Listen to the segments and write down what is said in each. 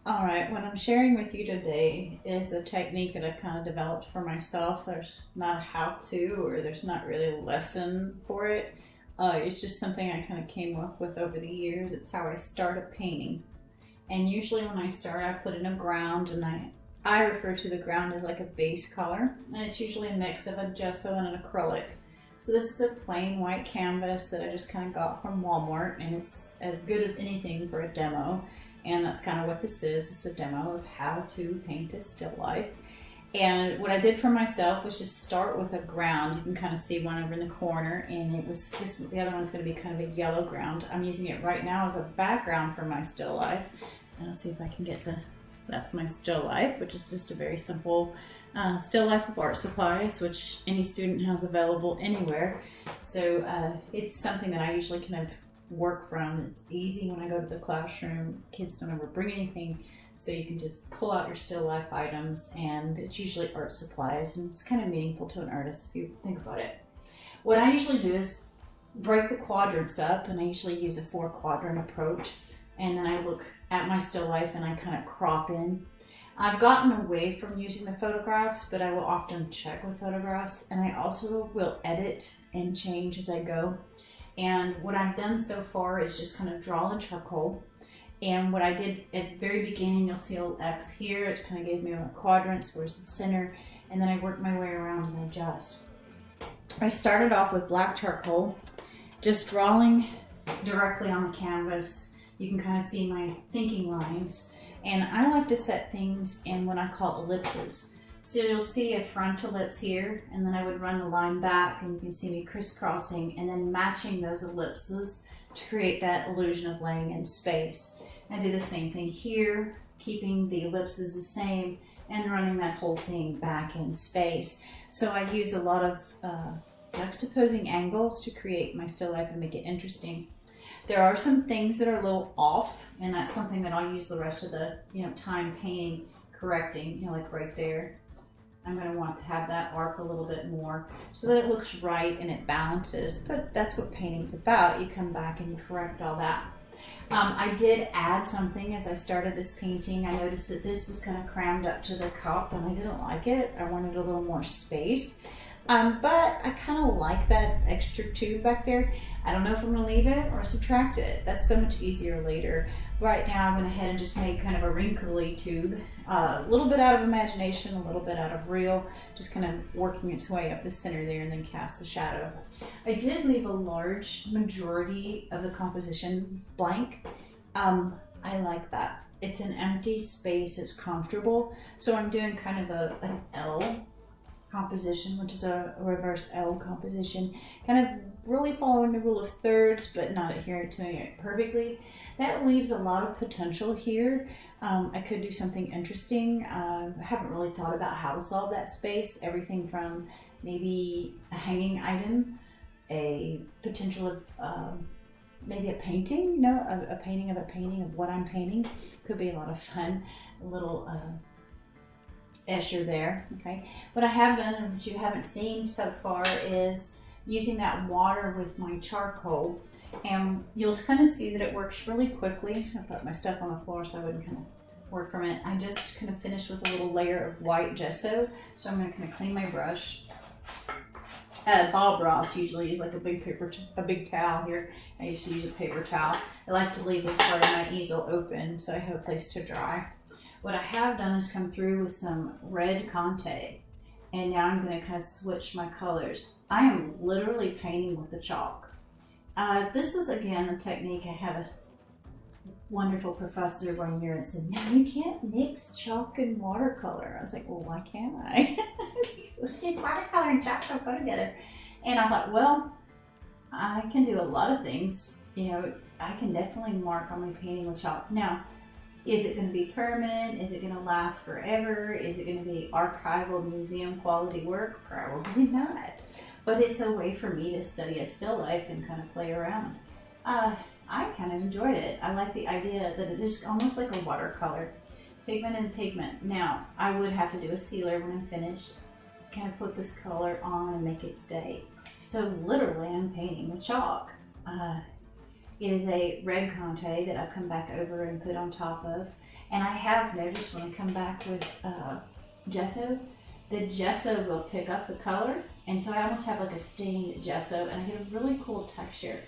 All right, what I'm sharing with you today is a technique that I've kind of developed for myself. There's not a how-to or there's not really a lesson for it. It's just something I kind of came up with over the years. It's how I start a painting. And usually when I start, I put in a ground, and I refer to the ground as like a base color. And it's usually a mix of a gesso and an acrylic. So this is a plain white canvas that I just kind of got from Walmart, and it's as good as anything for a demo. And that's kind of what this is. It's a demo of how to paint a still life. And what I did for myself was just start with a ground. You can kind of see one over in the corner, and it was this. The other one's going to be kind of a yellow ground. I'm using it right now as a background for my still life. And I'll see if I can get that's my still life, which is just a very simple still life of art supplies, which any student has available anywhere. So it's something that I usually kind of work from. It's easy when I go to the classroom. Kids don't ever bring anything, so you can just pull out your still life items, and it's usually art supplies, and it's kind of meaningful to an artist if you think about it. What I usually do is break the quadrants up, and I usually use a 4-quadrant approach, and then I look at my still life and I kind of crop in. I've gotten away from using the photographs, but I will often check with photographs, and I also will edit and change as I go. And what I've done so far is just kind of draw in charcoal. And what I did at the very beginning, you'll see a little X here. It kind of gave me my quadrants, where's the center. And then I worked my way around and adjust. I started off with black charcoal, just drawing directly on the canvas. You can kind of see my thinking lines. And I like to set things in what I call ellipses. So you'll see a front ellipse here, and then I would run the line back, and you can see me crisscrossing and then matching those ellipses to create that illusion of laying in space. I do the same thing here, keeping the ellipses the same and running that whole thing back in space. So I use a lot of juxtaposing angles to create my still life and make it interesting. There are some things that are a little off, and that's something that I'll use the rest of the time painting, correcting, like right there. I'm going to want to have that arc a little bit more so that it looks right and it balances, but that's what painting's about. You come back and you correct all that. I did add something as I started this painting. I noticed that this was kind of crammed up to the cup, and I didn't like it. I wanted a little more space, but I kind of like that extra tube back there. I don't know if I'm going to leave it or subtract it. That's so much easier later. Right now I went ahead and just made kind of a wrinkly tube, a little bit out of imagination, a little bit out of real, just kind of working its way up the center there and then cast the shadow. I did leave a large majority of the composition blank. I like that. It's an empty space, it's comfortable. So I'm doing kind of an L composition, which is a reverse L composition, kind of really following the rule of thirds, but not adhering to it perfectly. That leaves a lot of potential here. I could do something interesting. I haven't really thought about how to solve that space. Everything from maybe a hanging item, a potential of maybe a painting, a painting of what I'm painting. Could be a lot of fun. A little Escher there, okay? What I have done, and what you haven't seen so far, is using that water with my charcoal, and you'll kind of see that it works really quickly. I put my stuff on the floor so I wouldn't kind of work from it. I just kind of finished with a little layer of white gesso, so I'm going to kind of clean my brush. Bob Ross usually use like a big towel here. I used to use a paper towel. I like to leave this part of my easel open so I have a place to dry. What I have done is come through with some red Conte, and now I'm going to kind of switch my colors. I am literally painting with the chalk. This is, again, a technique. I had a wonderful professor one year and said, no, you can't mix chalk and watercolor. I was like, well, why can't I? Watercolor and chalk don't go together. And I thought, well, I can do a lot of things. I can definitely mark on my painting with chalk. Now, is it going to be permanent? Is it going to last forever? Is it going to be archival museum quality work? Probably not. But it's a way for me to study a still life and kind of play around. I kind of enjoyed it. I like the idea that it is almost like a watercolor. Pigment and pigment. Now, I would have to do a sealer when I'm finished. Kind of put this color on and make it stay. So literally I'm painting with chalk. It is a red Conte that I've come back over and put on top of. And I have noticed when I come back with gesso, the gesso will pick up the color, and so I almost have like a stained gesso, and I get a really cool texture.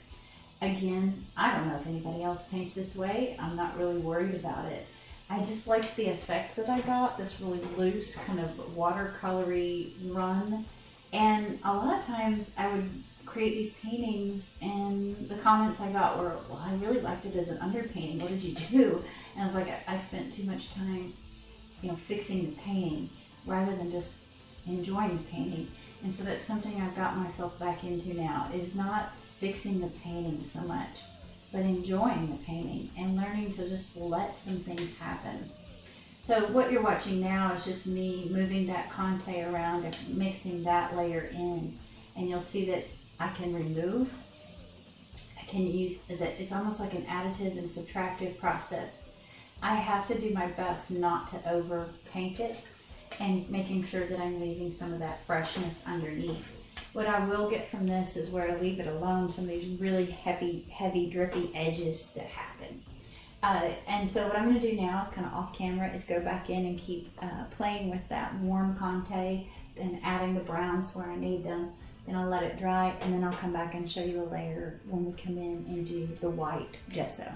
Again, I don't know if anybody else paints this way. I'm not really worried about it. I just like the effect that I got, this really loose kind of watercolory run. And a lot of times I would create these paintings and the comments I got were, well, I really liked it as an underpainting. What did you do? And I was like, I spent too much time, fixing the painting rather than just enjoying the painting. And so that's something I've got myself back into now, is not fixing the painting so much, but enjoying the painting and learning to just let some things happen. So what you're watching now is just me moving that Conte around and mixing that layer in. And you'll see that I can remove, I can use that. It's almost like an additive and subtractive process. I have to do my best not to over paint it and making sure that I'm leaving some of that freshness underneath. What I will get from this is where I leave it alone, some of these really heavy, drippy edges that happen. And so what I'm going to do now is kind of off camera is go back in and keep playing with that warm Conte and adding the browns where I need them. Then I'll let it dry, and then I'll come back and show you a layer when we come in and do the white gesso.